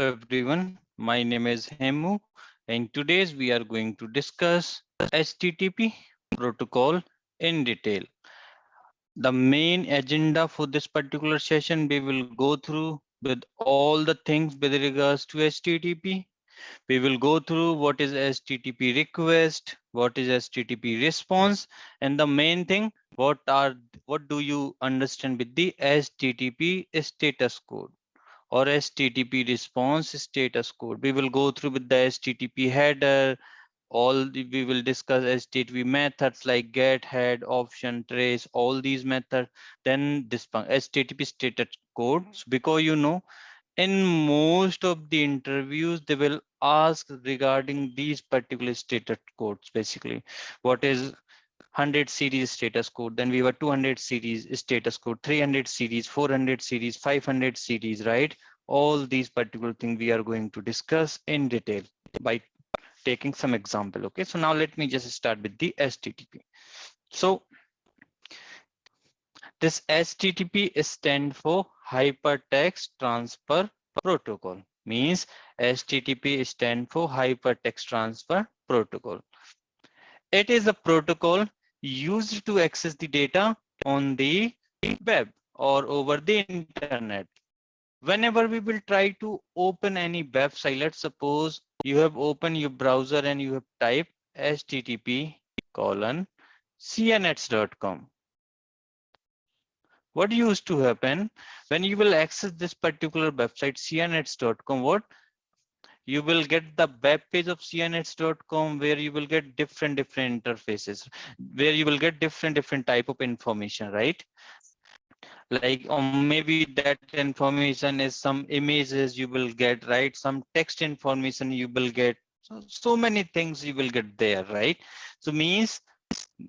everyone, my name is Hemu and today's we are going to discuss HTTP protocol in detail. The main agenda for this particular session we will go through with all the things with regards to HTTP. We will go through what is HTTP request, what is HTTP response, and the main thing what do you understand with the HTTP status code or HTTP response status code. We will go through with the HTTP header. We will discuss HTTP methods like get, head, option, trace, all these methods. Then this HTTP status codes, because in most of the interviews they will ask regarding these particular status codes. Basically, what is 100 series status code, then we have 200 series status code, 300 series, 400 series, 500 series, right? All these particular things we are going to discuss in detail by taking some example. Okay, so now let me just start with the HTTP. So this HTTP stand for hypertext transfer protocol, means HTTP stand for hypertext transfer protocol. It is a protocol used to access the data on the web or over the internet. Whenever we will try to open any website, let's suppose you have opened your browser and you have typed http://cianets.com. What used to happen when you will access this particular website cianets.com? What you will get the web page of SIANETS.com where you will get different interfaces, where you will get different type of information, right? Like, or maybe that information is some images you will get, right? Some text information you will get. So many things you will get there, right? So means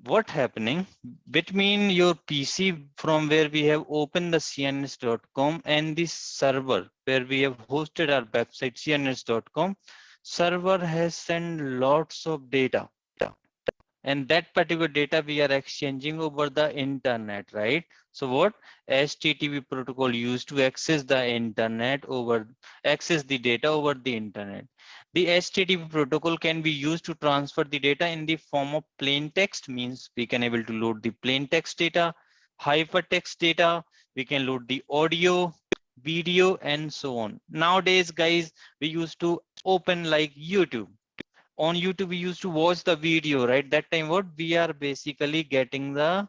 what happening between your PC from where we have opened the CNS.com and the server where we have hosted our website CNS.com, server has sent lots of data, and that particular data we are exchanging over the internet, right? So what HTTP protocol used to access the internet access the data over the internet. The HTTP protocol can be used to transfer the data in the form of plain text, means we can able to load the plain text data, hypertext data, we can load the audio, video, and so on. Nowadays, guys, we used to open like YouTube. On YouTube, we used to watch the video, right? That time, what we are basically getting the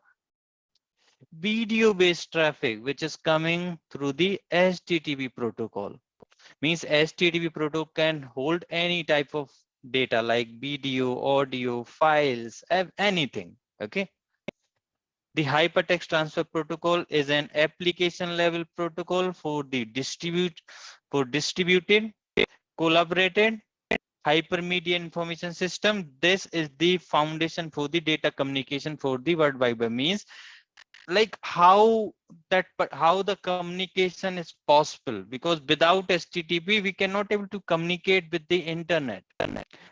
video based traffic, which is coming through the HTTP protocol. Means HTTP protocol can hold any type of data like video, audio, files, anything. Okay. The hypertext transfer protocol is an application level protocol for the distributed, collaborated hypermedia information system. This is the foundation for the data communication for the World Wide Web. Means like how the communication is possible, because without HTTP we cannot able to communicate with the internet.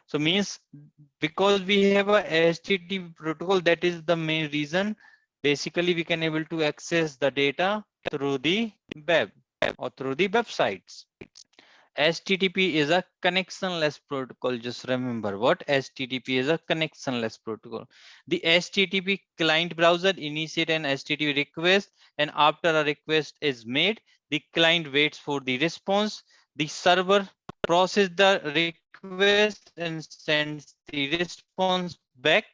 So means because we have a HTTP protocol, that is the main reason basically we can able to access the data through the web or through the websites. HTTP is a connectionless protocol. Just remember what HTTP is, a connectionless protocol. The HTTP client browser initiates an HTTP request, and after a request is made, the client waits for the response. The server processes the request and sends the response back,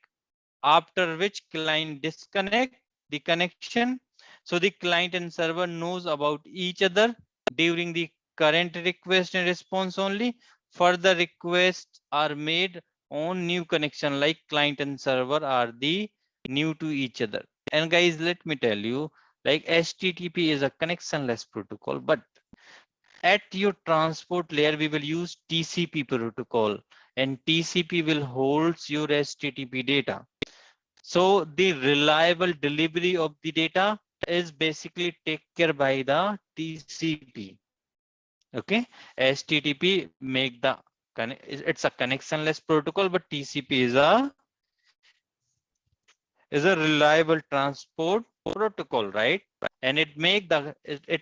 after which client disconnect the connection. So the client and server knows about each other during the current request and response only. Further requests are made on new connection, like client and server are the new to each other. And guys, let me tell you, like HTTP is a connectionless protocol, but at your transport layer we will use TCP protocol, and TCP will holds your HTTP data. So the reliable delivery of the data is basically taken care by the TCP. Okay, HTTP make the it's a connectionless protocol, but TCP is a reliable transport protocol, right? And it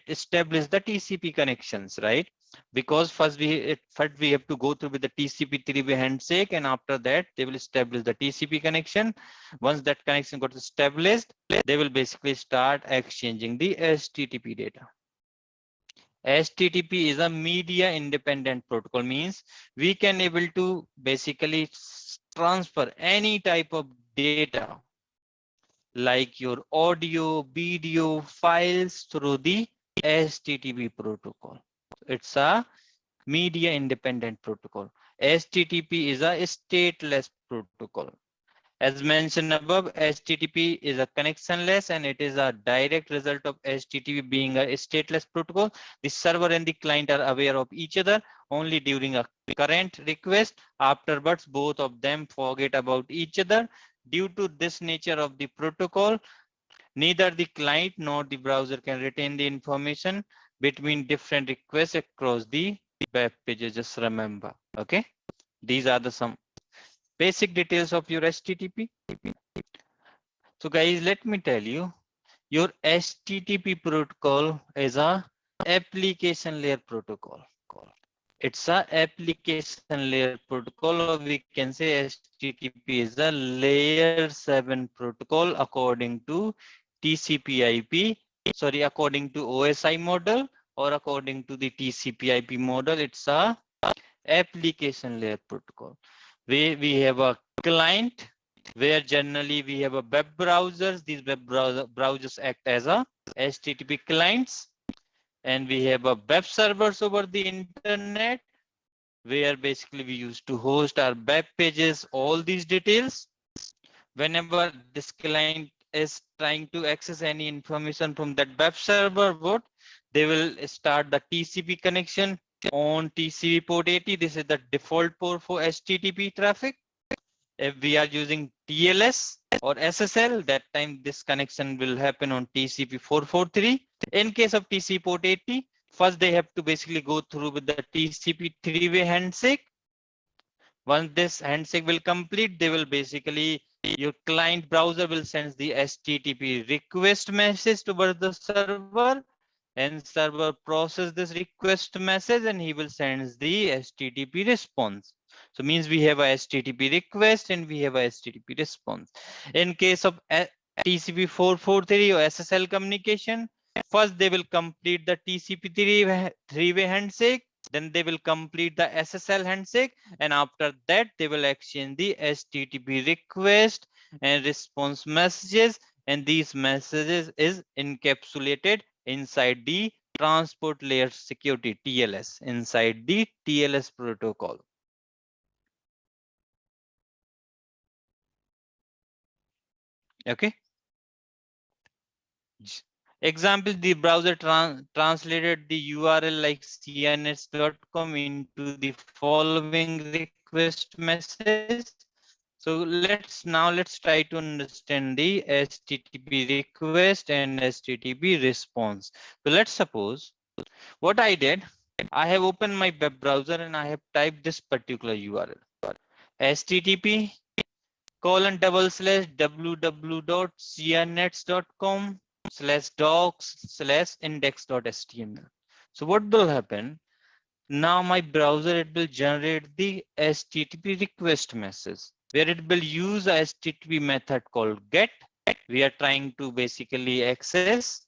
establish the TCP connections, right? because first we have to go through with the TCP three-way handshake, and after that they will establish the TCP connection. Once that connection got established, they will basically start exchanging the HTTP data. HTTP is a media independent protocol, means we can able to basically transfer any type of data like your audio, video, files through the HTTP protocol. It's a media independent protocol. HTTP is a stateless protocol. As mentioned above, HTTP is a connectionless, and it is a direct result of HTTP being a stateless protocol. The server and the client are aware of each other only during a current request. Afterwards, both of them forget about each other. Due to this nature of the protocol, neither the client nor the browser can retain the information between different requests across the web pages. Just remember, okay? These are the some basic details of your HTTP. So guys, let me tell you, your HTTP protocol is a application layer protocol. It's a application layer protocol, or we can say HTTP is a layer 7 protocol according to TCP/IP. Sorry, according to OSI model or according to the TCP/IP model, it's a application layer protocol. We have a client where generally we have a web browsers. These web browsers act as a HTTP clients, and we have a web servers over the internet where basically we used to host our web pages, all these details. Whenever this client is trying to access any information from that web server, what they will start the TCP connection on TCP port 80. This is the default port for HTTP traffic. If we are using TLS or SSL, that time this connection will happen on TCP 443. In case of TCP port 80, first they have to basically go through with the TCP three-way handshake. Once this handshake will complete, they will basically, your client browser will send the HTTP request message towards the server, and server process this request message, and he will send the HTTP response. So means we have a HTTP request and we have a HTTP response. In case of TCP 443 or SSL communication, first they will complete the TCP three-way handshake, then they will complete the SSL handshake, and after that they will exchange the HTTP request and response messages, and these messages is encapsulated inside the transport layer security TLS, inside the TLS protocol. Okay. Example, the browser translated the URL like sianets.com into the following request message. So let's try to understand the HTTP request and HTTP response. So let's suppose what I did, I have opened my web browser and I have typed this particular URL, http://www.sianets.com/docs/index.html. So what will happen? Now my browser, it will generate the HTTP request message where it will use a HTTP method called get. We are trying to basically access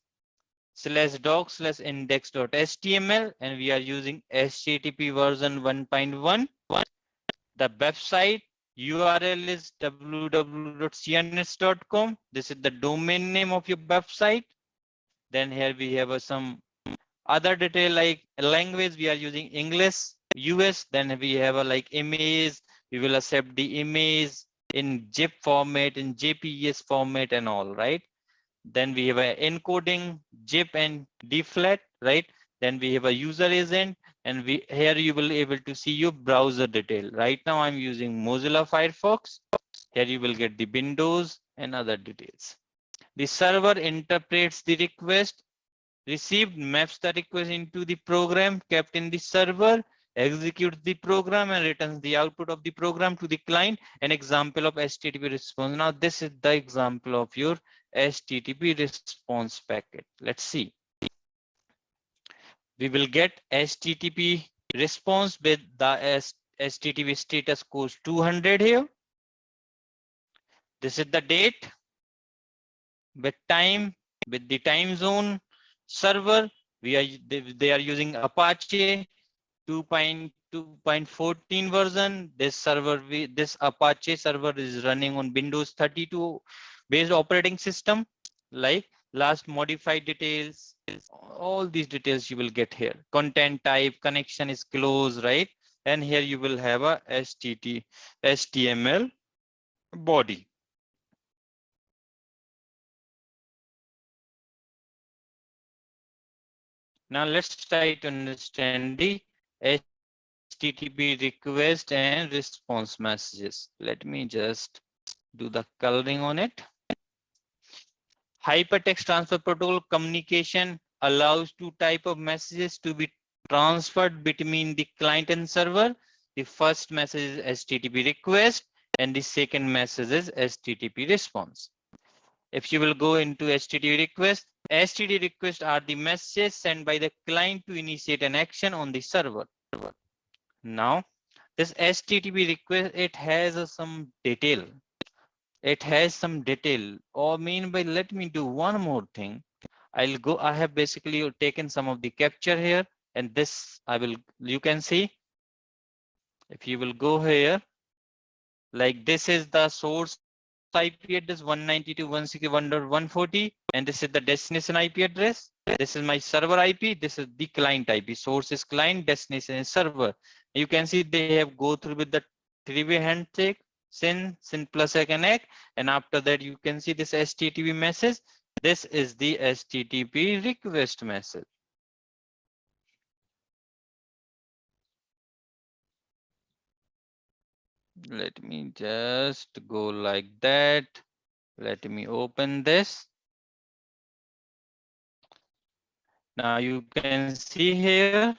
/docs/index.html, and we are using HTTP version 1.1. The website URL is www.sianets.com. This is the domain name of your website. Then here we have some other detail like language. We are using English US. Then we have a like image. We will accept the image in zip format, in JPEG format and all, right? Then we have a encoding zip and dflat, right? Then we have a user agent, and here you will able to see your browser detail. Right now I'm using Mozilla Firefox. Here you will get the windows and other details. The server interprets the request received, maps the request into the program kept in the server, executes the program and returns the output of the program to the client. An example of HTTP response. Now this is the example of your HTTP response packet. Let's see. we will get HTTP response with the HTTP status code 200 here. This is the date with time, with the time zone. Server, they are using Apache 2.2.14 version. This server, this Apache server is running on Windows 32 based operating system. Like last modified details, all these details you will get here. Content type, connection is closed, right? And here you will have a HTML body. Now let's try to understand the HTTP request and response messages. Let me just do the coloring on it. Hypertext transfer protocol communication allows two types of messages to be transferred between the client and server. The first message is HTTP request and the second message is HTTP response. If you will go into HTTP requests are the messages sent by the client to initiate an action on the server. Now, this HTTP request, it has some detail. It has some detail. Or meanwhile, let me do one more thing. I have basically taken some of the capture here, and this you can see, if you will go here, like this is the source IP address 192.161.140, and this is the destination IP address. This is my server IP. This is the client IP. Source is client, destination is server. You can see they have go through with the three-way handshake, SYN plus connect, and after that you can see this HTTP message. This is the HTTP request message. Let me just go like that. Let me open this. Now you can see here,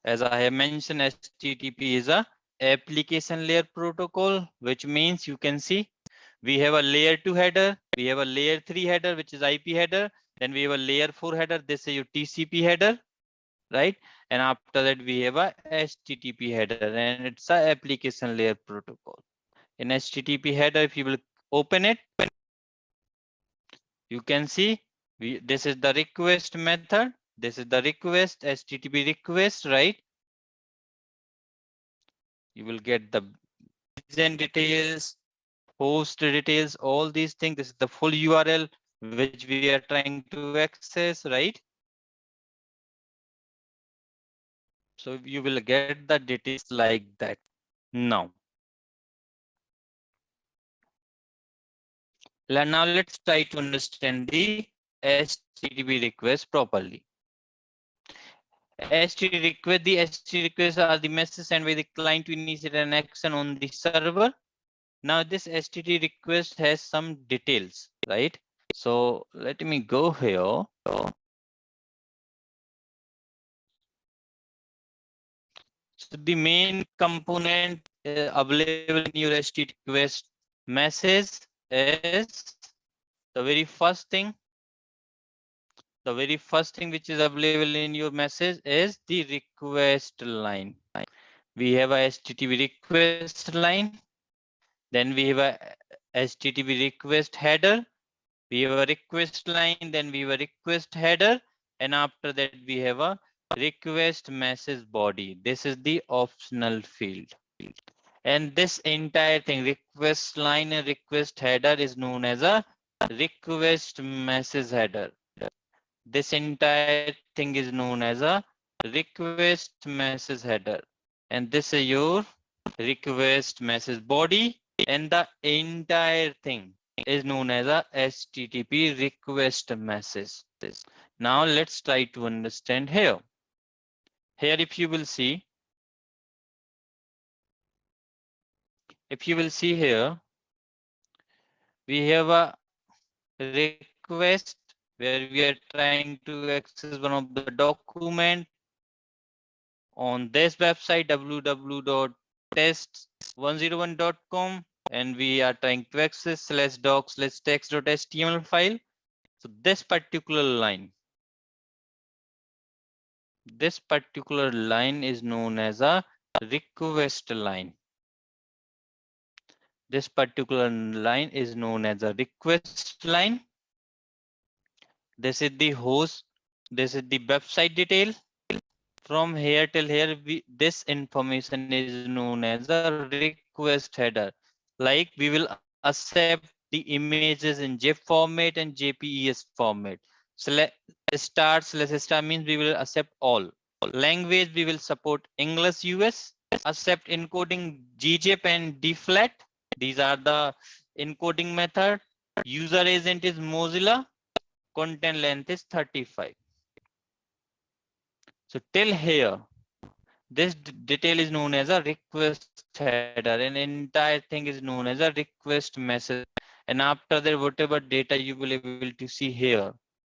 as I have mentioned, HTTP is a application layer protocol, which means you can see we have a layer 2 header, we have a layer 3 header, which is IP header, then we have a layer 4 header, this is your TCP header, right? And after that we have a HTTP header, and it's a application layer protocol. In HTTP header, if you will open it, you can see this is the request method. This is the request, HTTP request, right? You will get the origin details, host details, all these things. This is the full URL which we are trying to access, right? So you will get the details like that. Now let's try to understand the HTTP request properly. HTTP request, the HTTP requests are the messages sent by the client to initiate an action on the server. Now this HTTP request has some details, right? So let me go here. So the main component available in your HTTP request message is the very first thing. The very first thing which is available in your message is the request line. We have a HTTP request line. Then we have a HTTP request header. We have a request line. Then we have a request header. And after that, we have a request message body. This is the optional field. And this entire thing, request line and request header, is known as a request message header. This entire thing is known as a request message header. And this is your request message body. And the entire thing is known as a HTTP request message. Now let's try to understand here. Here, if you will see here, we have a request where we are trying to access one of the document on this website www.test101.com, and we are trying to access /docs/text.html file. So this particular line, This particular line is known as a request line. This particular line is known as a request line. This is the host. This is the website detail. From here till here, this information is known as a request header. Like we will accept the images in GIF format and JPEG format. Star slash star means we will accept all. Language, we will support English US. Accept encoding GZIP and DFLAT. These are the encoding method. User agent is Mozilla. Content length is 35. So till here, this detail is known as a request header, and entire thing is known as a request message. And after that, whatever data you will able to see here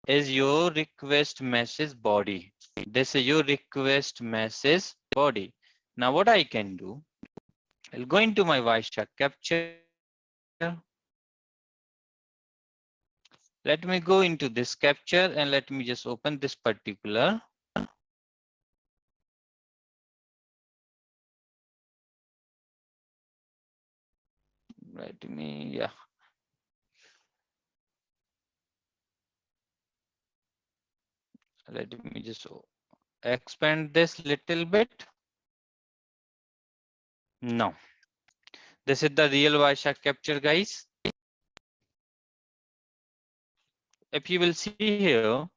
is your request message body. This is your request message body. Now what I can do, I'll go into my Wireshark capture. Let me go into this capture and let me just open this particular. Let me, yeah. Let me just expand this little bit. No. This is the real Wireshark capture, guys. If you will see here,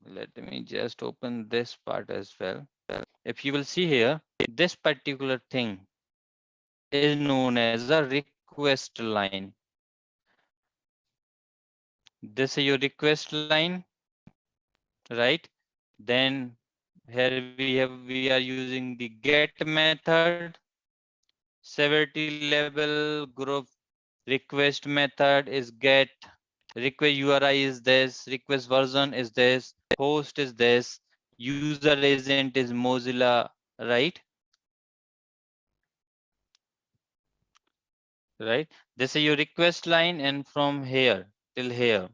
let me just open this part as well. If you will see here, this particular thing is known as a request line. This is your request line, right? Then here we are using the get method, severity level, group request method is get, request URI is this, request version is this, host is this, user agent is Mozilla, right? Right. This is your request line, and from here till here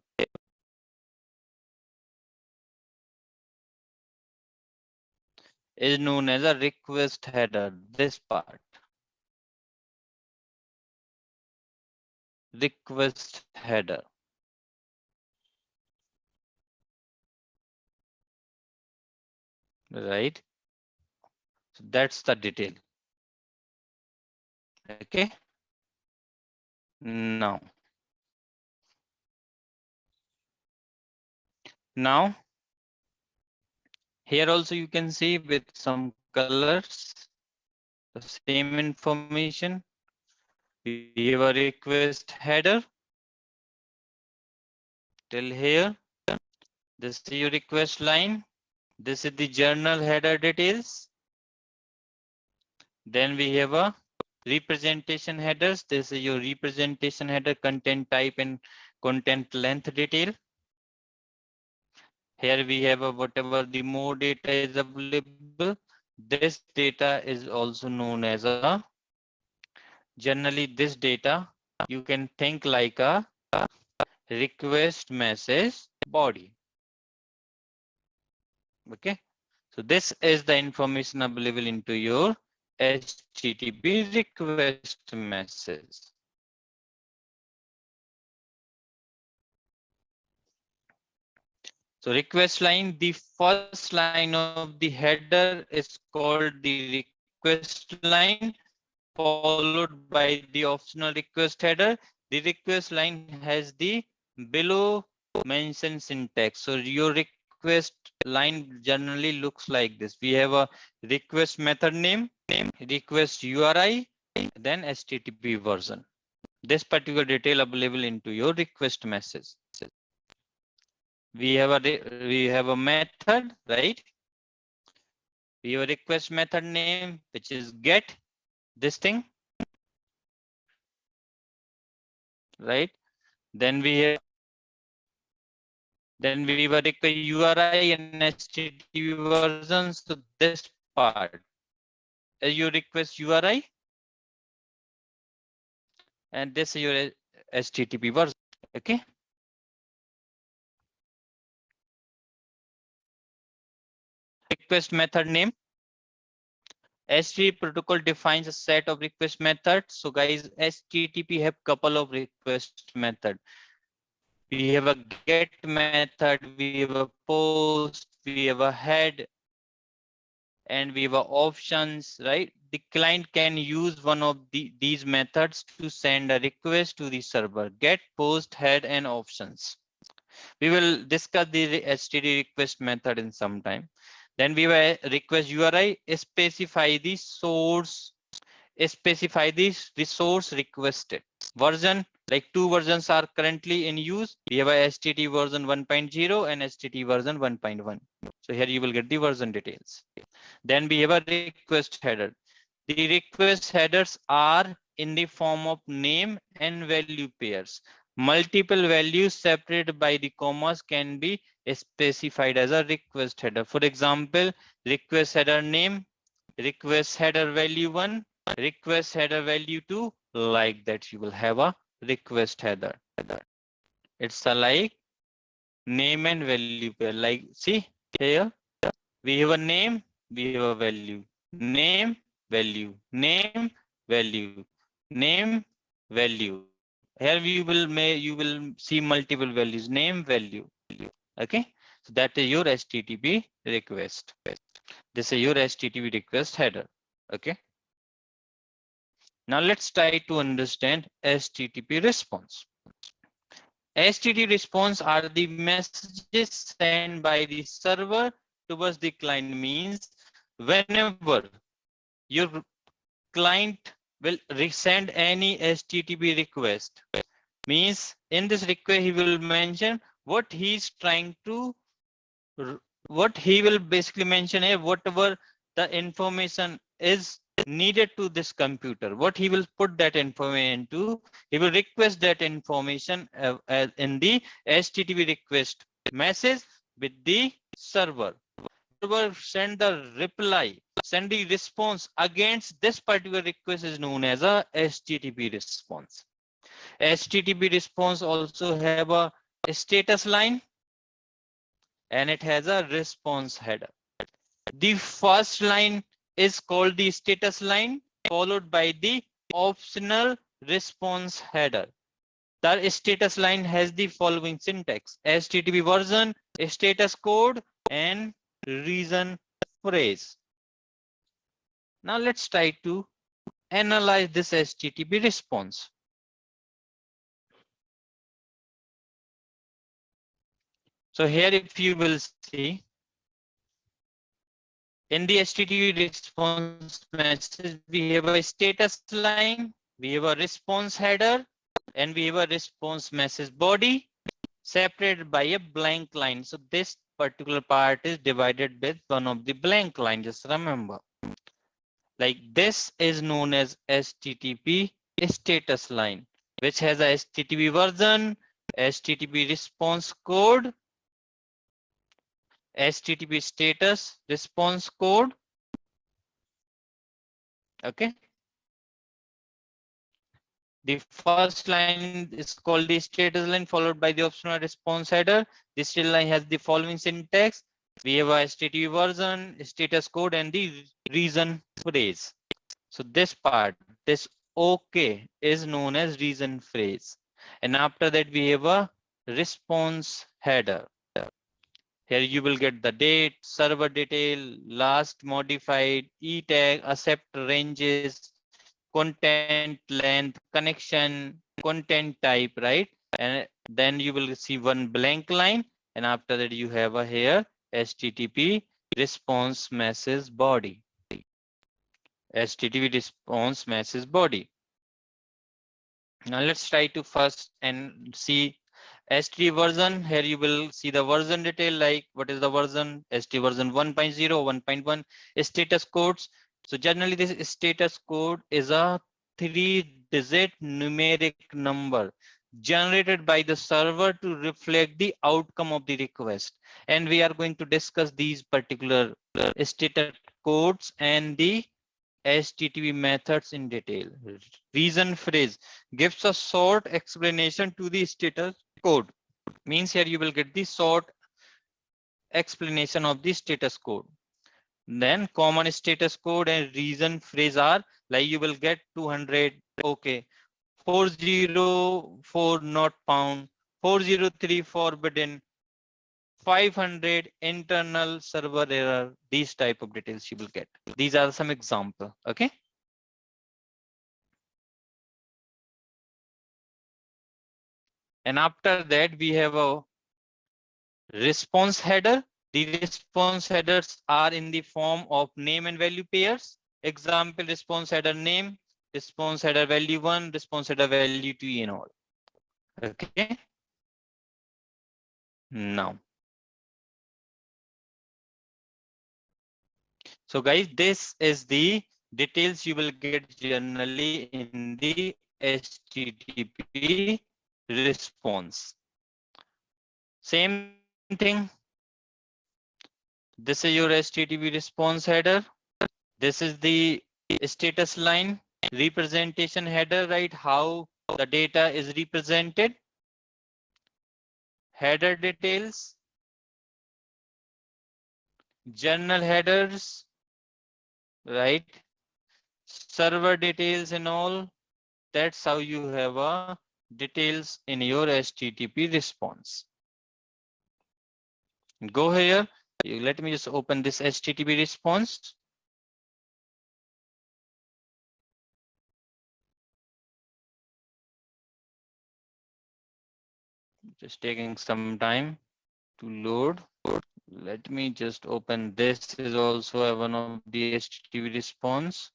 is known as a request header. This part, request header, right? So that's the detail. Okay. Now, now here also you can see with some colors the same information. We have a request header till here. This is your request line. This is the journal header details. Then we have a representation headers. This is your representation header, content type and content length detail. Here we have a whatever the more data is available. This data is also known as a, generally this data you can think like a request message body. Okay. So this is the information available into your HTTP request message. So request line, the first line of the header is called the request line, followed by the optional request header. The request line has the below mentioned syntax. So your request line generally looks like this. We have a request method name, request URI, then HTTP version. This particular detail available into your request message. We have a method, right? We have a request method name, which is get, this thing, right? Then we have request URI and HTTP version. So this part is your request URI, and this is your HTTP version. Okay. request method name. HTTP protocol defines a set of request methods. So guys, HTTP have couple of request method. We have a get method, we have a post, we have a head, and we have options, right? The client can use one of these methods to send a request to the server. Get, post, head, and options. We will discuss the HTTP request method in some time. Then we will request URI, specify the source, specify the resource requested. Version, like two versions are currently in use. We have a HTTP version 1.0 and HTTP version 1.1. So here you will get the version details. Then we have a request header. The request headers are in the form of name and value pairs. Multiple values separated by the commas can be specified as a request header. For example, request header name, request header value 1, request header value 2, like that you will have a request header. It's a like name and value pair. Like see here, we have a name, we have a value, name, value, name, value, name, value. Here you will see multiple values, name, value. Okay, so that is your HTTP request. This is your HTTP request header. Okay. Now let's try to understand HTTP response. HTTP response are the messages sent by the server towards the client. Means whenever your client will send any HTTP request, means in this request he will mention what he is trying to, what he will basically mention is whatever the information is needed to this computer, what he will put that information to, he will request that information in the HTTP request message with the server. Server send the reply, send the response against this particular request is known as a HTTP response. HTTP response also have a status line and it has a response header. The first line is called the status line, followed by the optional response header. The status line has the following syntax: HTTP version, status code, and reason phrase. Now let's try to analyze this HTTP response. So here if you will see, in the HTTP response message, we have a status line, we have a response header, and we have a response message body separated by a blank line. So this particular part is divided with one of the blank line, just remember. Like this is known as HTTP status line, which has a HTTP version, HTTP response code, HTTP status response code. Okay. The first line is called the status line, followed by the optional response header. This status line has the following syntax. We have a HTTP version, status code, and the reason phrase. So this part, this OK is known as reason phrase. And after that, we have a response header. Here you will get the date, server detail, last modified, e-tag, accept ranges, content length, connection, content type, right? And then you will see one blank line. And after that, you have a here HTTP response message body. HTTP response message body. Now let's try to first and see HTTP version. Here you will see the version detail, like what is the version, HTTP version 1.0, 1.1, status codes. So generally this status code is a 3-digit numeric number generated by the server to reflect the outcome of the request. And we are going to discuss these particular status codes and the HTTP methods in detail. Reason phrase gives a short explanation to the status code. Means here you will get the short explanation of the status code. Then common status code and reason phrase are like you will get 200, okay, 404 not found, 403 forbidden, 500 internal server error. These type of details you will get. These are some example. Okay. And after that, we have a response header. The response headers are in the form of name and value pairs. Example, response header name, response header value 1, response header value 2, and all. Okay. Now, so guys, this is the details you will get generally in the HTTP response. Same thing. This is your HTTP response header. This is the status line representation header, right? How the data is represented. Header details, journal headers, right? Server details and all. That's how you have a details in your HTTP response. Go here. Let me just open this HTTP response. Just taking some time to load. Let me just open. This is also one of the HTTP response.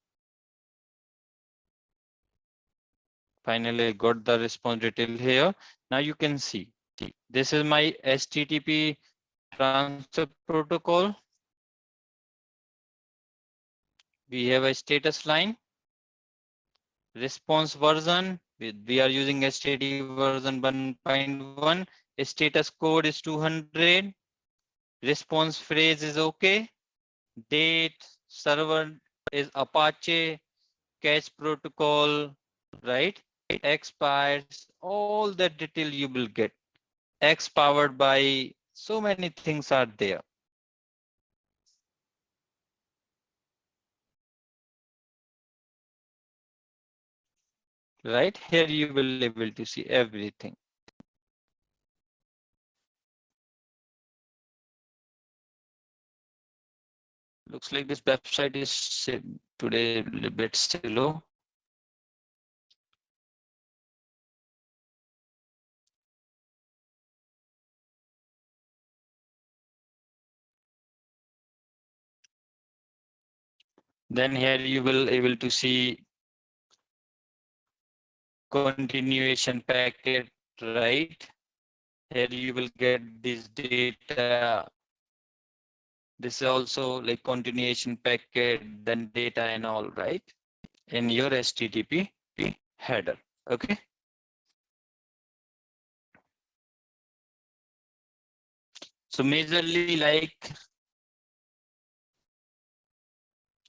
Finally, I got the response detail here. Now you can see. This is my HTTP transfer protocol. We have a status line. Response version. We are using HTTP version 1.1. Status code is 200. Response phrase is okay. Date, server is Apache, cache protocol, right? Expires, all that detail you will get. X powered by, so many things are there. Right here you will able to see everything. Looks like this website is today a little bit slow. Then here you will able to see continuation packet, right? Here you will get this data. This is also like continuation packet, then data and all, right? In your HTTP header. Okay. So majorly like,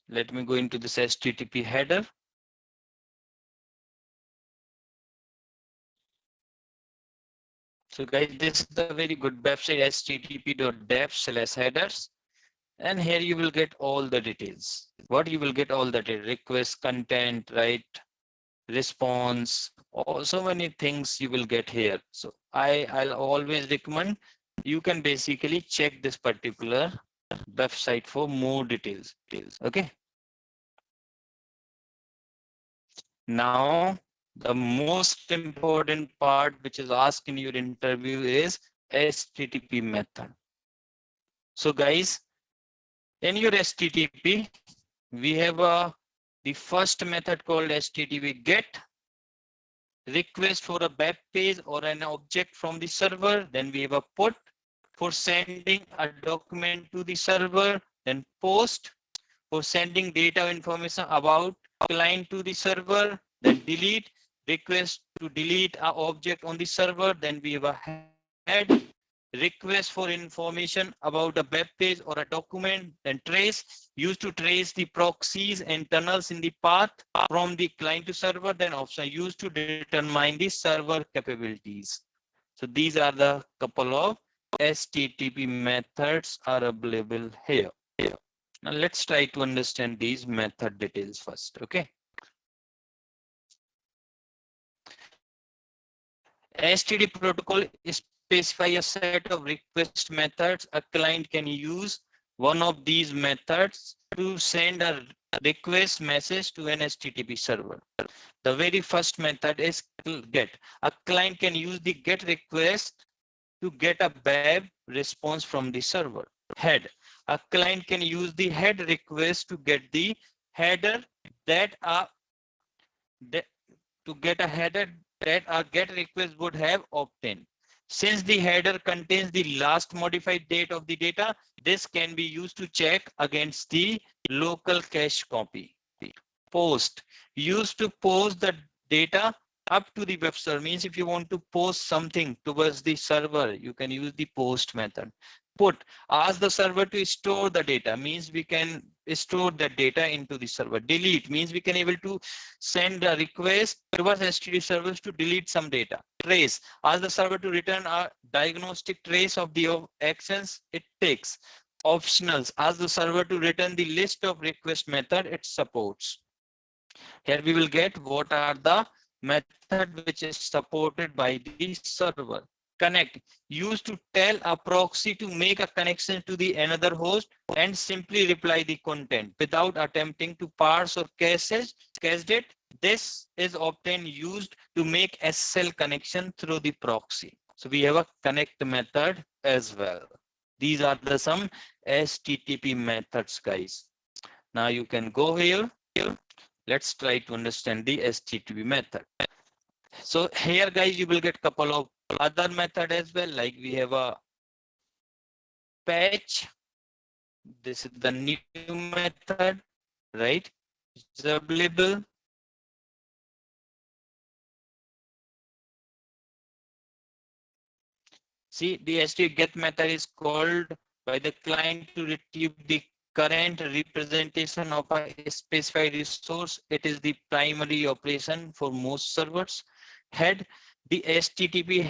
let me go into this HTTP header. So guys, this is a very good website, http.dev/headers. And here you will get all the details. What you will get all the data, request, content, right? Response, so many things you will get here. So I'll always recommend you can basically check this particular website for more details. Okay. Now, the most important part which is asked in your interview is HTTP method. So guys, in your HTTP, we have the first method called HTTP GET, request for a web page or an object from the server. Then we have a PUT for sending a document to the server. Then POST for sending data information about client to the server. Then delete, request to delete an object on the server. Then we have a head, request for information about a web page or a document. Then trace, used to trace the proxies and tunnels in the path from the client to server. Then option used to determine the server capabilities. So these are the couple of HTTP methods are available here. Now let's try to understand these method details first. Okay. STD protocol specify a set of request methods. A client can use one of these methods to send a request message to an HTTP server. The very first method is get. A client can use the get request to get a web response from the server. Head. A client can use the head request to get the header that are to get a header that a get request would have obtained. Since the header contains the last modified date of the data, this can be used to check against the local cache copy. Post, used to post the data up to the web server. Means if you want to post something towards the server, you can use the post method. Put, ask the server to store the data. Means we can store that data into the server. Delete means we can able to send a request towards HTTP servers to delete some data. Trace, ask the server to return a diagnostic trace of the actions it takes. Optionals, ask the server to return the list of request method it supports. Here we will get what are the method which is supported by the server. Connect, used to tell a proxy to make a connection to the another host and simply reply the content without attempting to parse or cache it. This is often used to make SSL connection through the proxy. So we have a connect method as well. These are the some HTTP methods, guys. Now you can go here. Let's try to understand the HTTP method. So here, guys, you will get couple of other method as well. Like we have a patch. This is the new method, right? It's available. See, the HTTP get method is called by the client to retrieve the current representation of a specified resource. It is the primary operation for most servers. Head, the HTTP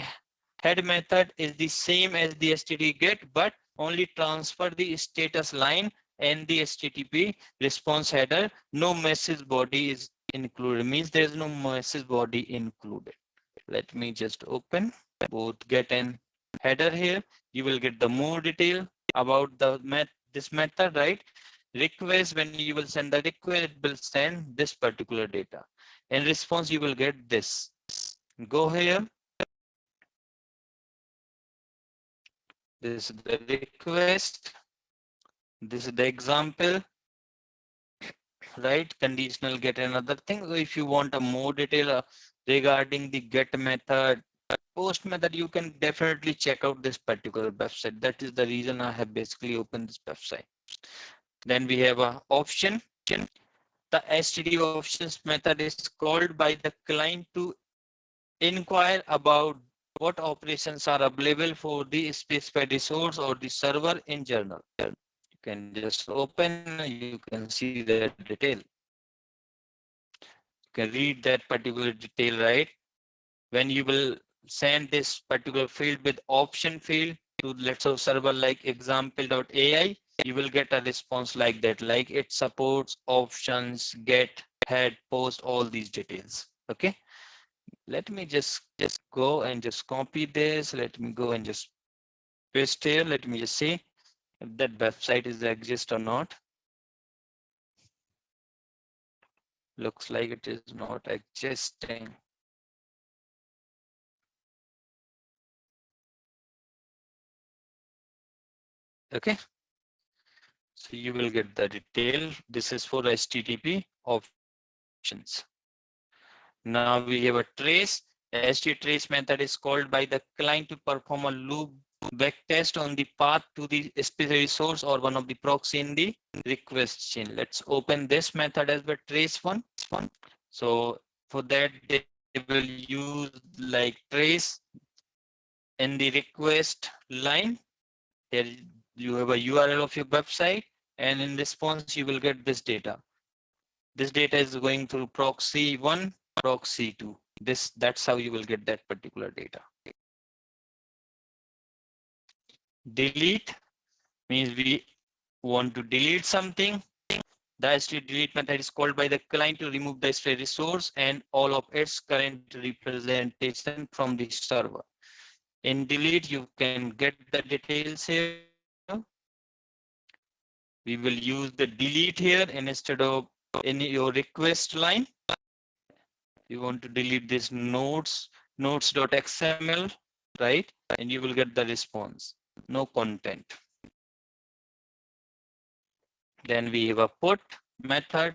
head method is the same as the HTTP get, but only transfer the status line and the HTTP response header. No message body is included. Means there is no message body included. Let me just open both get and header here. You will get the more detail about the this method, right? Request, when you will send the request, it will send this particular data. In response, you will get this. Go here. This is the request. This is the example, right? Conditional get another thing. So if you want a more detail regarding the get method, post method, you can definitely check out this particular website. That is the reason I have basically opened this website. Then we have a option. The STD options method is called by the client to inquire about what operations are available for the specified resource or the server in general. You can just open, you can see the detail. You can read that particular detail, right? When you will send this particular field with option field to let's say server like example.ai, you will get a response like that, like it supports options, get, head, post, all these details. Okay, let me just go and just copy this. Let me go and just paste here. Let me just see if that website is exist or not. Looks like it is not existing. Okay, so you will get the detail. This is for HTTP options. Now we have a trace. HTTP trace method is called by the client to perform a loop back test on the path to the specific resource or one of the proxy in the request chain. Let's open this method as the trace one. So for that they will use like trace in the request line. Here you have a URL of your website, and in response you will get this data. This data is going through proxy 1, proxy 2. That's how you will get that particular data. Delete means we want to delete something, the std delete method is called by the client to remove the stray resource and all of its current representation from the server. In delete, you can get the details here. We will use the delete here instead of in your request line. You want to delete this notes.xml, right? And you will get the response, no content. Then we have a put method.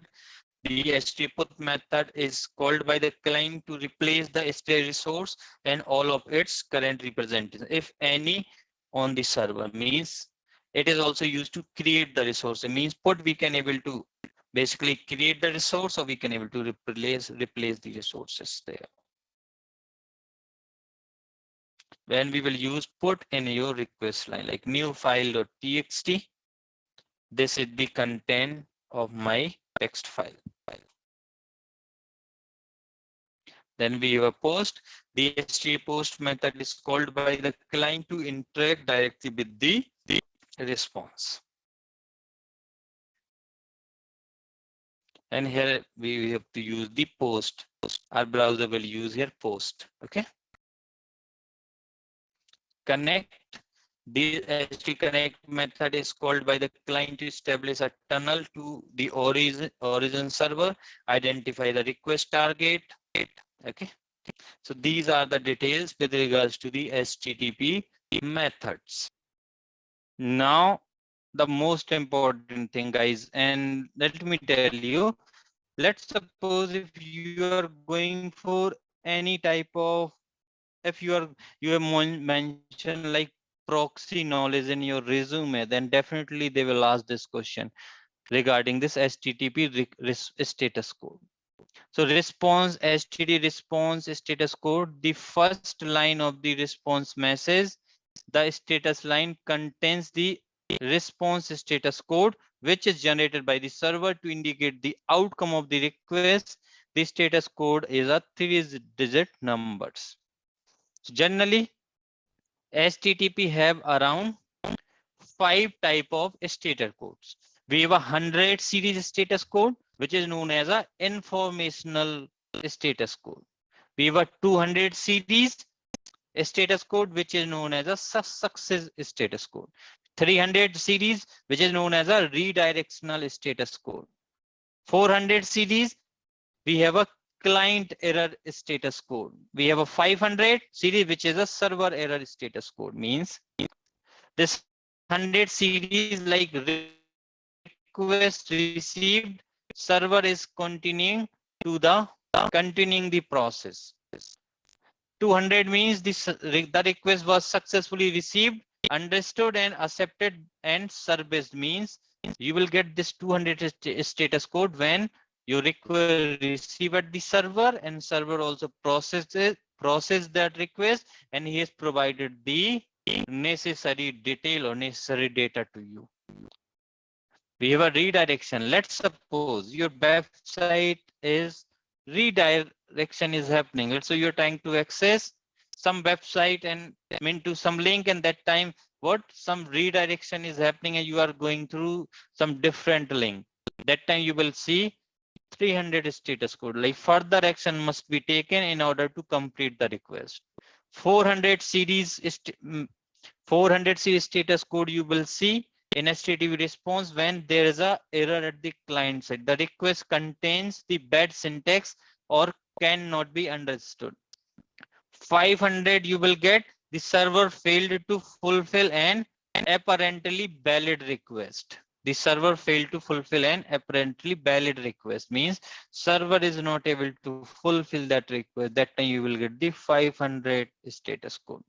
The stray put method is called by the client to replace the stray resource and all of its current representation, if any, on the server. Means it is also used to create the resource. It means put we can able to basically create the resource, or we can able to replace the resources there. When we will use put in your request line, like new file.txt, this is the content of my text file. Then we have a post. The stray post method is called by the client to interact directly with the response. And here we have to use the post. Our browser will use here post. Okay. Connect. The stray connect method is called by the client to establish a tunnel to the origin server, identify the request target. Okay. So these are the details with regards to the HTTP methods. Now, the most important thing, guys, and let me tell you, let's suppose if you are going for any type of, if you have mentioned like proxy knowledge in your resume, then definitely they will ask this question regarding this HTTP status code. So response, STD response status code, the first line of the response message, the status line contains the response status code, which is generated by the server to indicate the outcome of the request. The status code is a 3-digit numbers. So generally, HTTP have around 5 type of status codes. We have a 100 series status code, which is known as a informational status code. We have a 200 series status code, which is known as a success status code. 300 series, which is known as a redirectional status code. 400 series, we have a client error status code. We have a 500 series, which is a server error status code. Means this 100 series, like request received, server is continuing the process. 200 means the request was successfully received, understood and accepted and serviced. Means you will get this 200 status code when your request received at the server, and server also process that request, and he has provided the necessary detail or necessary data to you. We have a redirection. Let's suppose your website is redirection is happening. So you're trying to access some website and into some link, and that time what some redirection is happening and you are going through some different link. That time you will see 300 status code, like further action must be taken in order to complete the request. 400 series 400 series status code you will see in HTTP response when there is a error at the client side. The request contains the bad syntax or cannot be understood. 500 you will get the server failed to fulfill an apparently valid request. The server failed to fulfill an apparently valid request, means server is not able to fulfill that request. That time you will get the 500 status code.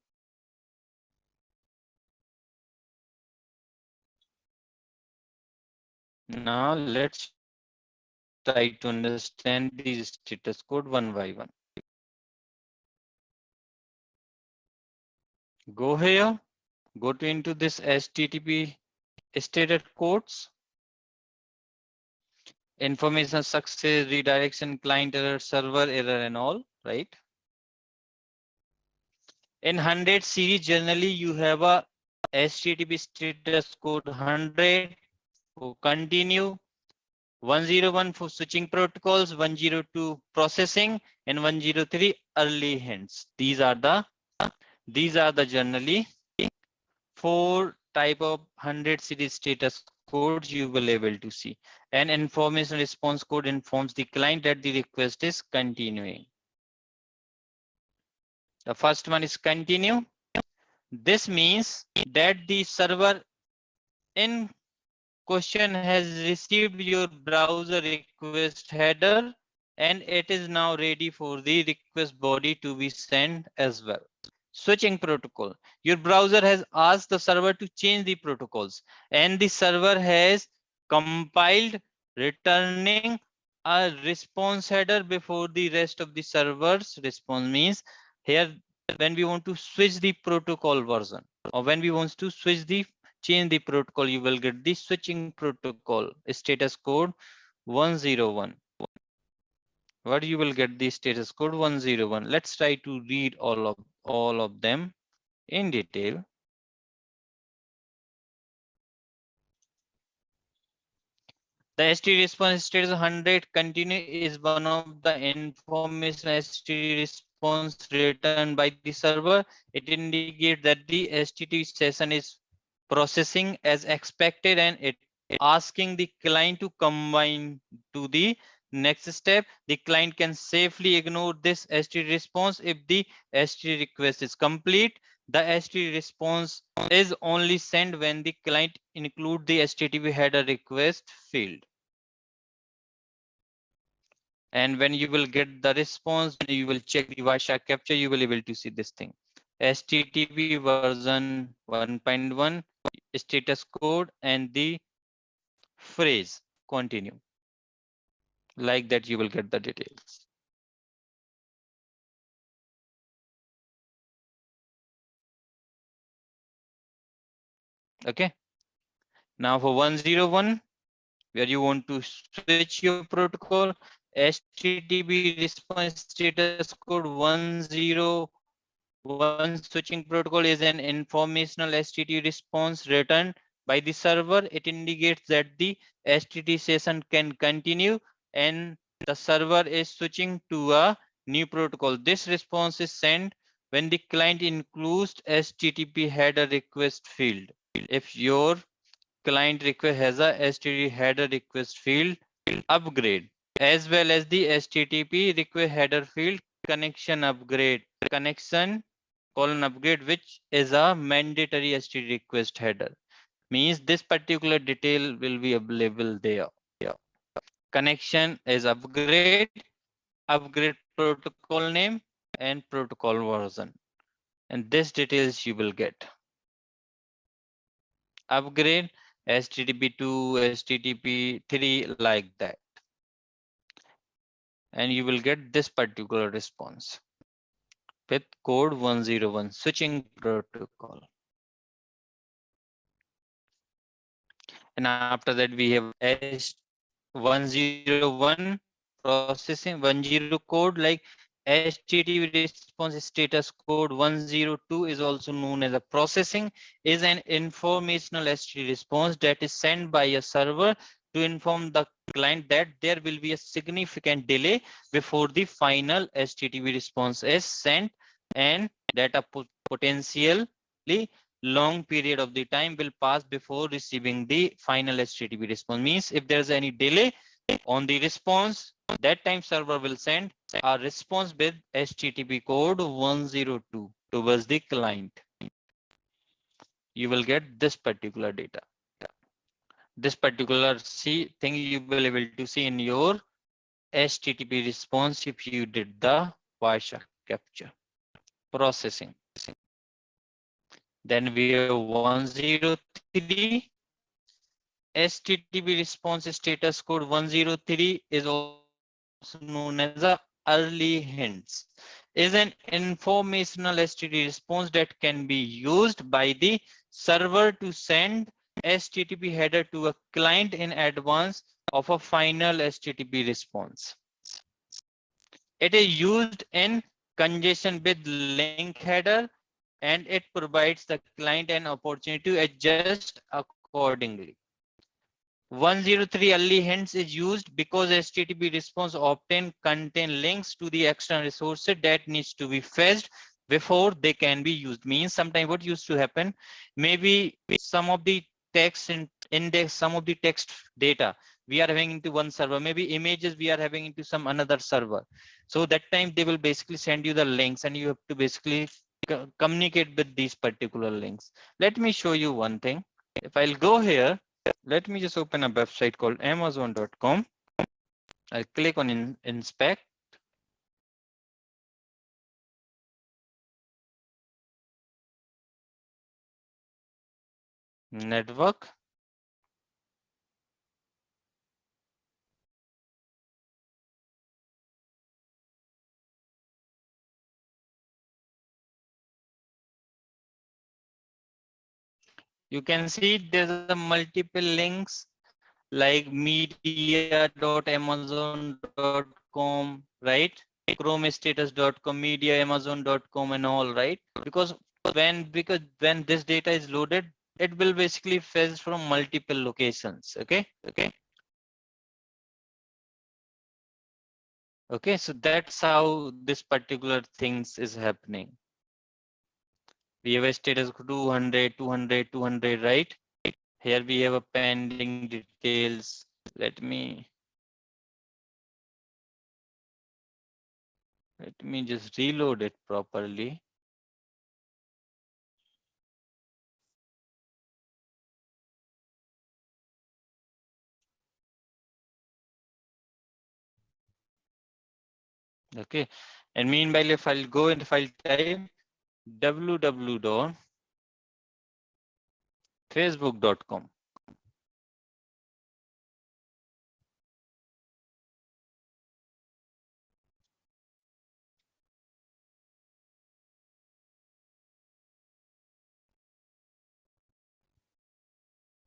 Now let's try to understand these status code one by one. Go here, go to into this HTTP status codes, information success, redirection, client error, server error and all, right? In 100 series, generally you have a HTTP status code 100, for continue, 101 for switching protocols, 102 processing, and 103 early hints. These are the generally 4 type of 100 series status codes you will able to see. An information response code informs the client that the request is continuing. The first one is continue. This means that the server in question has received your browser request header and it is now ready for the request body to be sent as well. Switching protocol. Your browser has asked the server to change the protocols and the server has compiled returning a response header before the rest of the server's response. Means here when we want to switch the protocol version or when we want to switch the change the protocol, you will get the switching protocol status code 101. What you will get the status code 101. Let's try to read all of them in detail. The STD response status 100 continue is one of the information STD response written by the server. It indicates that the STD session is processing as expected and it asking the client to combine to the next step. The client can safely ignore this STD response if the STD request is complete. The STD response is only sent when the client include the HTTP header request field. And when you will get the response, you will check the Vaisha capture, you will able to see this thing. HTTP version 1.1 status code and the phrase continue. Like that, you will get the details. Okay. Now for 101, where you want to switch your protocol, HTTP response status code 101 switching protocol is an informational HTTP response returned by the server. It indicates that the HTTP session can continue and the server is switching to a new protocol. This response is sent when the client includes HTTP header request field. If your client request has a HTTP header request field upgrade as well as the HTTP request header field connection upgrade :upgrade, which is a mandatory HTTP request header. Means this particular detail will be available there. Yeah. Connection is upgrade protocol name and protocol version. And this details you will get. Upgrade HTTP2, HTTP3 like that. And you will get this particular response with code 101 switching protocol. And after that we have S101 processing 10 code like HTTP response status code 102 is also known as a processing, is an informational HTTP response that is sent by a server to inform the client that there will be a significant delay before the final HTTP response is sent and that a potentially long period of the time will pass before receiving the final HTTP response. Means if there's any delay on the response, that time server will send a response with HTTP code 102 towards the client. You will get this particular data. This particular thing you will able to see in your HTTP response if you did the Vaisha capture processing. Then we have 103 HTTP response status code 103 is also known as a early hints, is an informational HTTP response that can be used by the server to send HTTP header to a client in advance of a final HTTP response. It is used in conjunction with link header and it provides the client an opportunity to adjust accordingly. 103 early hints is used because HTTP response often contain links to the external resources that needs to be fetched before they can be used. Means sometimes what used to happen, maybe some of the text in index, some of the text data we are having into one server, maybe images we are having into some another server. So that time they will basically send you the links and you have to basically communicate with these particular links. Let me show you one thing. If I'll go here, let me just open a website called amazon.com. I'll click on inspect. Network. You can see there's a multiple links like media.amazon.com, right? Chromestatus.com, media, amazon.com and all, right? Because when this data is loaded, it will basically fetch from multiple locations. Okay. So that's how this particular things is happening. We have a status 200, 200, 200, right? Here we have a pending details. Let me just reload it properly. Okay. And meanwhile, if I'll go and if I'll type www.facebook.com.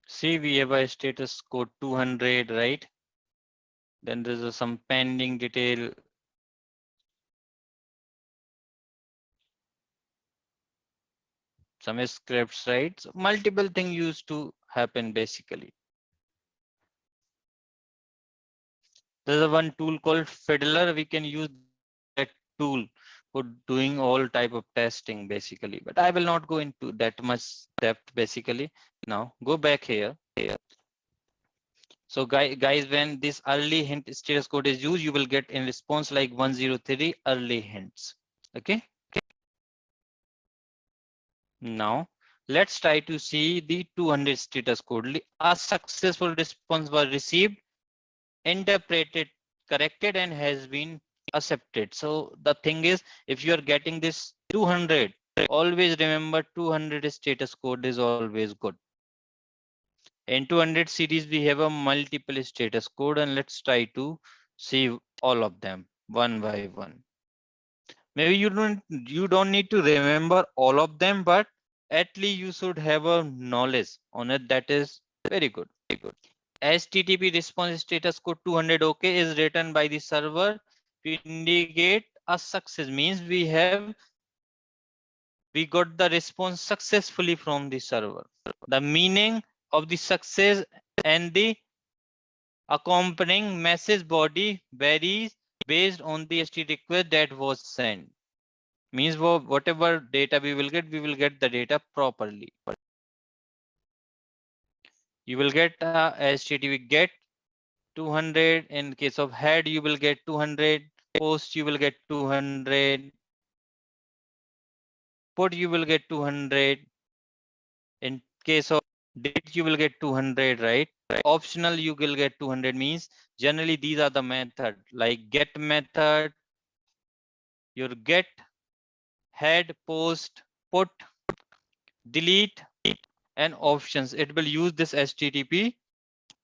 See, we have a status code 200, right? Then there's some pending detail. Some scripts, right? So multiple things used to happen basically. There's a one tool called Fiddler. We can use that tool for doing all type of testing basically, but I will not go into that much depth basically. Now go back here. So guys, when this early hint status code is used, you will get in response like 103 early hints. Okay. Now let's try to see the 200 status code. A successful response was received, interpreted, corrected, and has been accepted. So the thing is, if you are getting this 200, always remember 200 status code is always good. In 200 series, we have a multiple status code, and let's try to see all of them one by one. Maybe you don't need to remember all of them, but at least you should have a knowledge on it. That is very good. HTTP response status code 200 OK is written by the server to indicate a success. Means we got the response successfully from the server. The meaning of the success and the accompanying message body varies based on the HTTP request that was sent. Means whatever data we will get the data properly. You will get HTTP get 200. In case of head, you will get 200. Post, you will get 200. Put, you will get 200. In case of date, you will get 200, right? Optional, you will get 200. Means generally these are the method like get method, your get, head, post, put, delete, and options. It will use this HTTP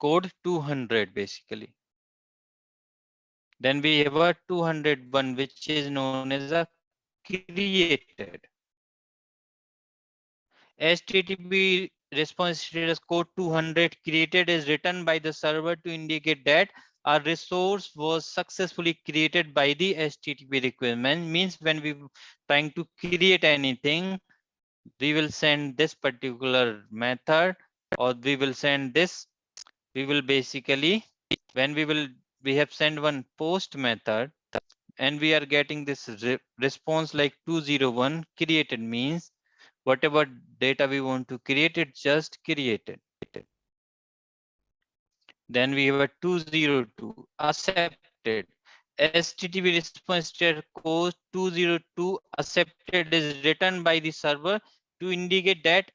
code 200 basically. Then we have a 201, which is known as a created. HTTP response status code 200 created is written by the server to indicate that a resource was successfully created by the HTTP requirement. Means when we trying to create anything, we will send this particular method, or we will send this we will basically, when we have sent one post method and we are getting this response like 201 created, means whatever data we want to create, it just created. Then we have a 202 accepted. HTTP response state code 202 accepted is written by the server to indicate that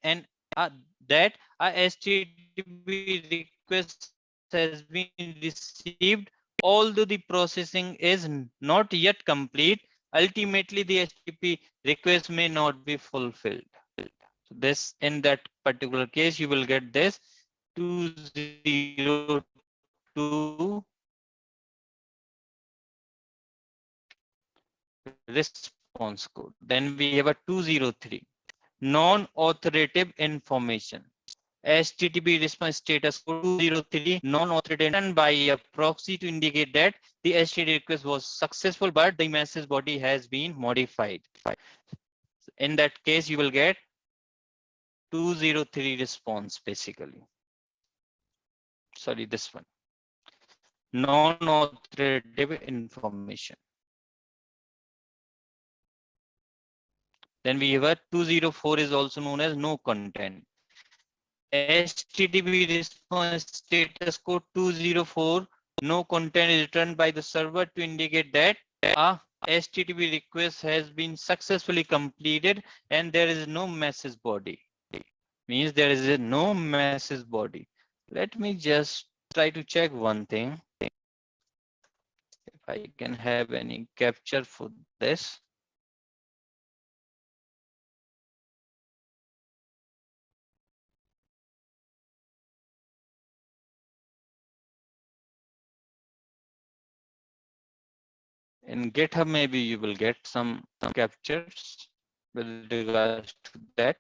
that a HTTP request has been received, although the processing is not yet complete. Ultimately, the HTTP request may not be fulfilled. So this, in that particular case, you will get this 202 response code. Then we have a 203 non-authoritative information. HTTP response status code 203 non-authoritative written by a proxy to indicate that the HTTP request was successful, but the message body has been modified. In that case, you will get 203 response basically. Sorry, this one. Non-authoritative information. Then we have a 204 is also known as no content. HTTP response status code 204 no content is returned by the server to indicate that a HTTP request has been successfully completed and there is no message body. Means there is no message body. Let me just try to check one thing. If I can have any capture for this. In GitHub, maybe you will get some captures with regards to that.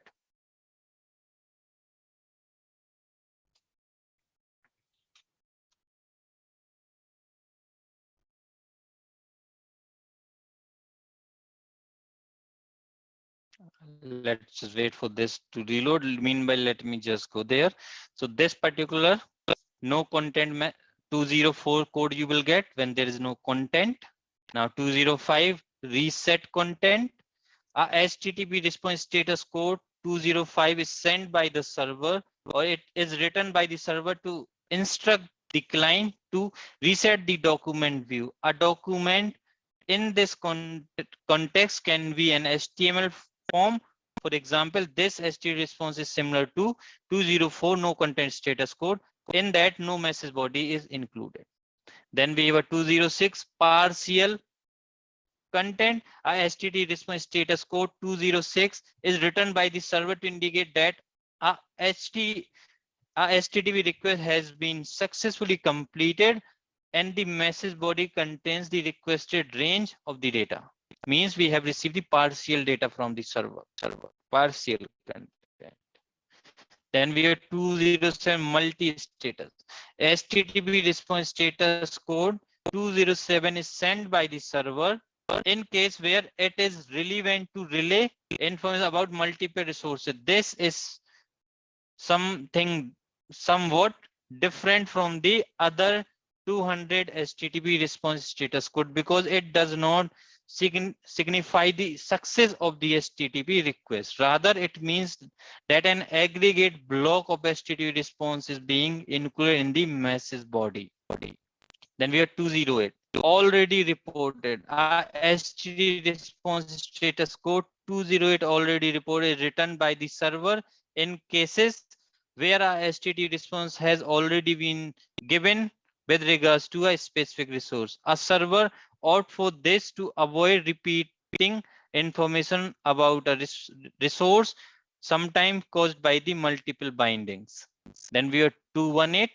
Let's just wait for this to reload. Meanwhile, let me just go there. So this particular no content 204 code you will get when there is no content. Now 205 reset content. A HTTP response status code 205 is sent by the server, or it is written by the server to instruct the client to reset the document view. A document in this context can be an HTML form. For example, this HTTP response is similar to 204 no content status code. In that, no message body is included. Then we have a 206 partial content. A HTTP response status code 206 is written by the server to indicate that a HTTP request has been successfully completed and the message body contains the requested range of the data. Means we have received the partial data from the server. Partial content. Then we have 207 multi-status. HTTP response status code 207 is sent by the server in case where it is relevant to relay information about multiple resources. This is something somewhat different from the other 200 HTTP response status code because it does not signify the success of the HTTP request. Rather, it means that an aggregate block of HTTP response is being included in the message body. Then we have 208 already reported. HTTP response status code 208 already reported written by the server in cases where a HTTP response has already been given with regards to a specific resource. A server ought for this to avoid repeating information about a resource, sometimes caused by the multiple bindings. Then we have 218.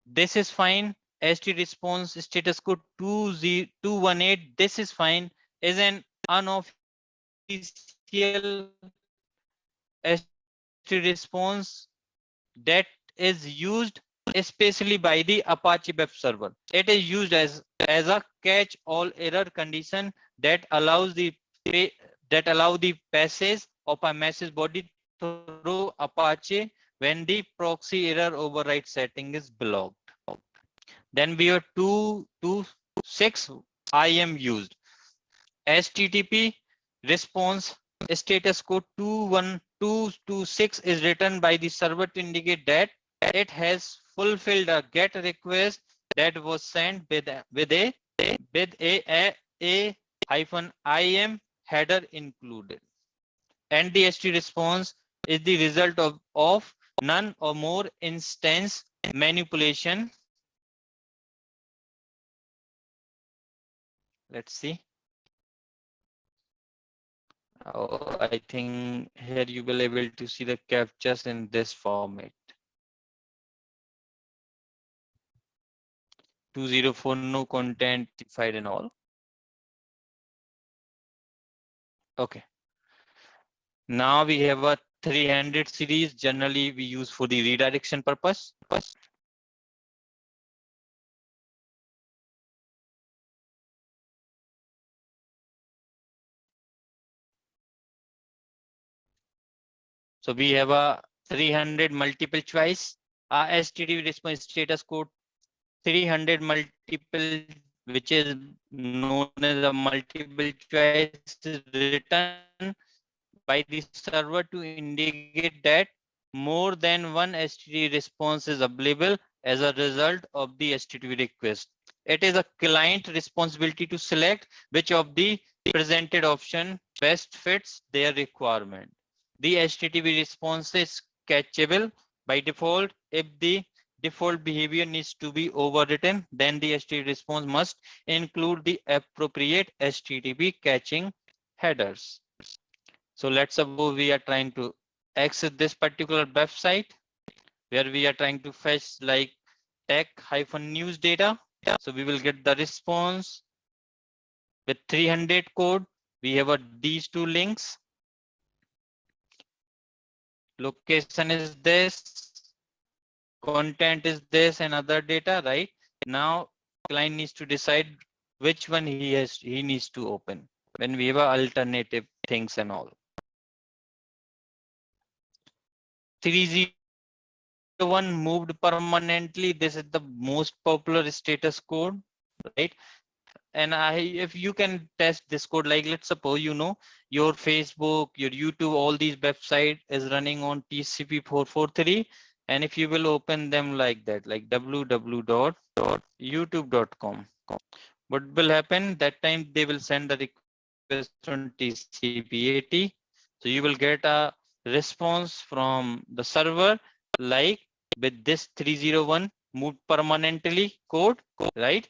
This is fine. HTTP response status code 218. This is fine. Is an unofficial HTTP response that is used especially by the Apache web server. It is used as a catch-all error condition that allows the passage of a message body through Apache when the proxy error override setting is blocked. Then we have 226 IM used. HTTP response status code 21226 is written by the server to indicate that it has fulfilled a GET request that was sent with a hyphen IM header included. And the HT response is the result of none or more instance manipulation. Let's see. Oh, I think here you will able to see the captchas in this format. 204 no content file and all. Okay. Now we have a 300 series. Generally we use for the redirection purpose. So we have a 300 multiple choice. STD response status code 300 multiple, which is known as a multiple choice, is written by the server to indicate that more than one HTTP response is available as a result of the HTTP request. It is a client responsibility to select which of the presented option best fits their requirement. The HTTP response is catchable by default. If the default behavior needs to be overwritten, then the HTTP response must include the appropriate HTTP catching headers. So let's suppose we are trying to access this particular website where we are trying to fetch like tech-news data. So we will get the response with 300 code. We have these two links. Location is this, content is this, and other data, right? Now client needs to decide which one he needs to open when we have alternative things and all. 301 moved permanently. This is the most popular status code, right? And if you can test this code, like let's suppose your Facebook, your YouTube, all these website is running on TCP 443, and if you will open them like that, like www.youtube.com, what will happen? That time they will send the request on TCP/80. So you will get a response from the server like with this 301 moved permanently code, right?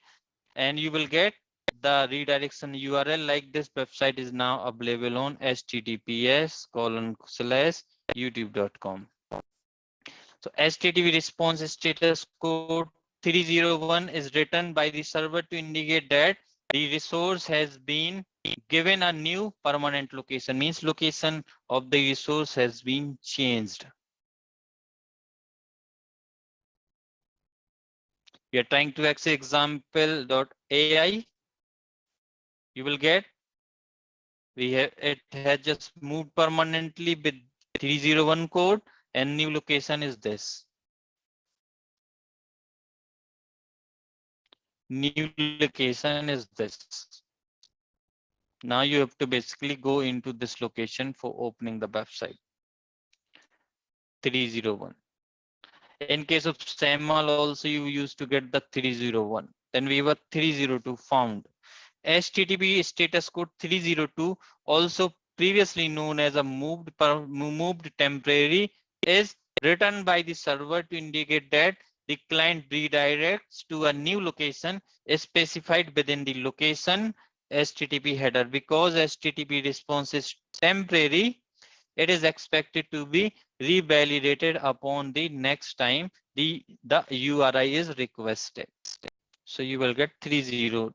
And you will get the redirection URL like this website is now available on https://youtube.com. So HTTP response status code 301 is written by the server to indicate that the resource has been given a new permanent location, means location of the resource has been changed. We are trying to access example.ai. You will get it has just moved permanently with 301 code, and new location is this. New location is this. Now you have to basically go into this location for opening the website. 301. In case of SAML also you used to get the 301. Then we were 302 found. HTTP status code 302, also previously known as a moved temporary, is written by the server to indicate that the client redirects to a new location specified within the location HTTP header. Because HTTP response is temporary, it is expected to be revalidated upon the next time the URI is requested. So you will get 302.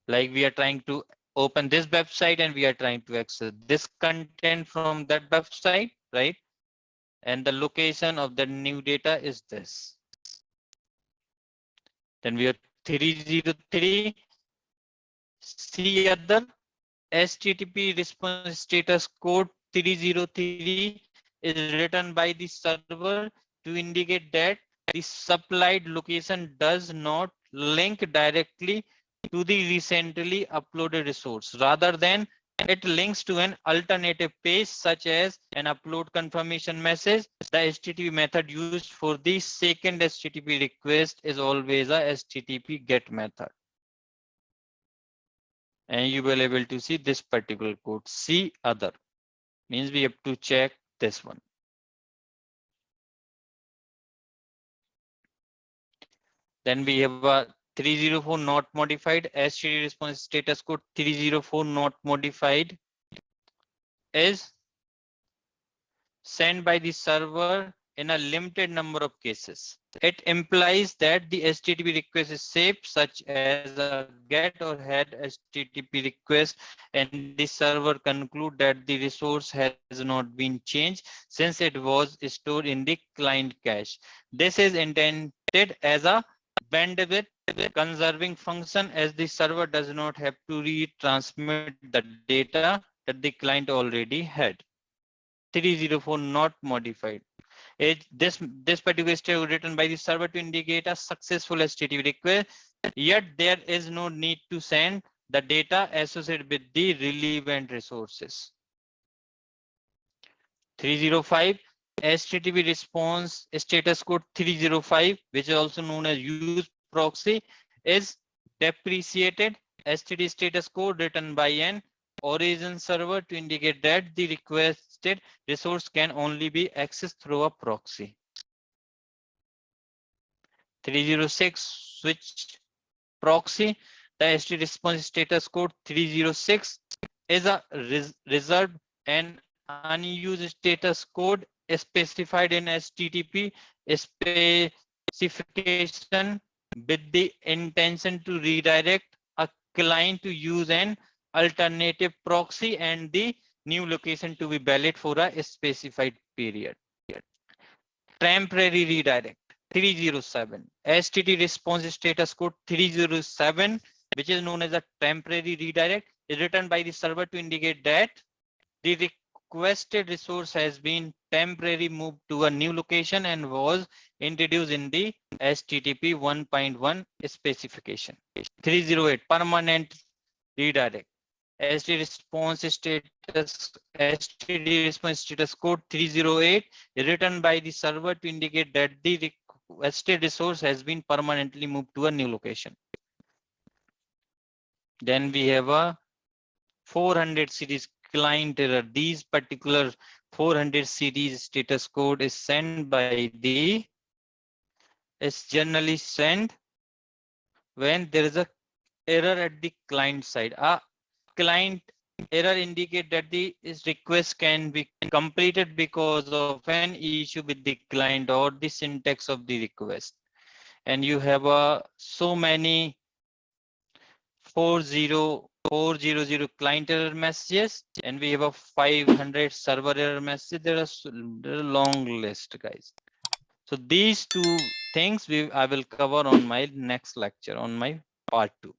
Like we are trying to open this website and we are trying to access this content from that website, right? And the location of the new data is this. Then we are 303. See other HTTP response status code 303 is written by the server to indicate that the supplied location does not link directly to the recently uploaded resource. Rather than it links to an alternative page such as an upload confirmation message. The HTTP method used for the second HTTP request is always a HTTP GET method. And you will able to see this particular code. See other means we have to check this one. Then we have a 304 not modified. HTTP response status code 304 not modified is sent by the server in a limited number of cases. It implies that the HTTP request is safe, such as a GET or HEAD HTTP request, and the server conclude that the resource has not been changed since it was stored in the client cache. This is intended as a bandwidth conserving function, as the server does not have to retransmit the data that the client already had. 304 not modified. This particular state written by the server to indicate a successful HTTP request, yet there is no need to send the data associated with the relevant resources. 305 HTTP response status code 305, which is also known as use proxy, is deprecated HTTP status code written by an origin server to indicate that the requested resource can only be accessed through a proxy. 306 switch proxy. The HTTP response status code 306 is a reserved and unused status code specified in HTTP specification with the intention to redirect a client to use an alternative proxy and the new location to be valid for a specified period. Temporary redirect 307. HTTP response status code 307, which is known as a temporary redirect, is written by the server to indicate that the requested resource has been temporarily moved to a new location and was introduced in the HTTP 1.1 specification. 308 permanent redirect. HTTP response status code 308 is written by the server to indicate that the requested resource has been permanently moved to a new location. Then we have a 400 series client error. These particular 400 series status code is sent by the, is generally sent when there is a error at the client side. A client error indicate that the request can be completed because of an issue with the client or the syntax of the request. And you have so many 400 client error messages, and we have a 500 server error message. There are a long list, guys. So these two things I will cover on my next lecture, on my part 2.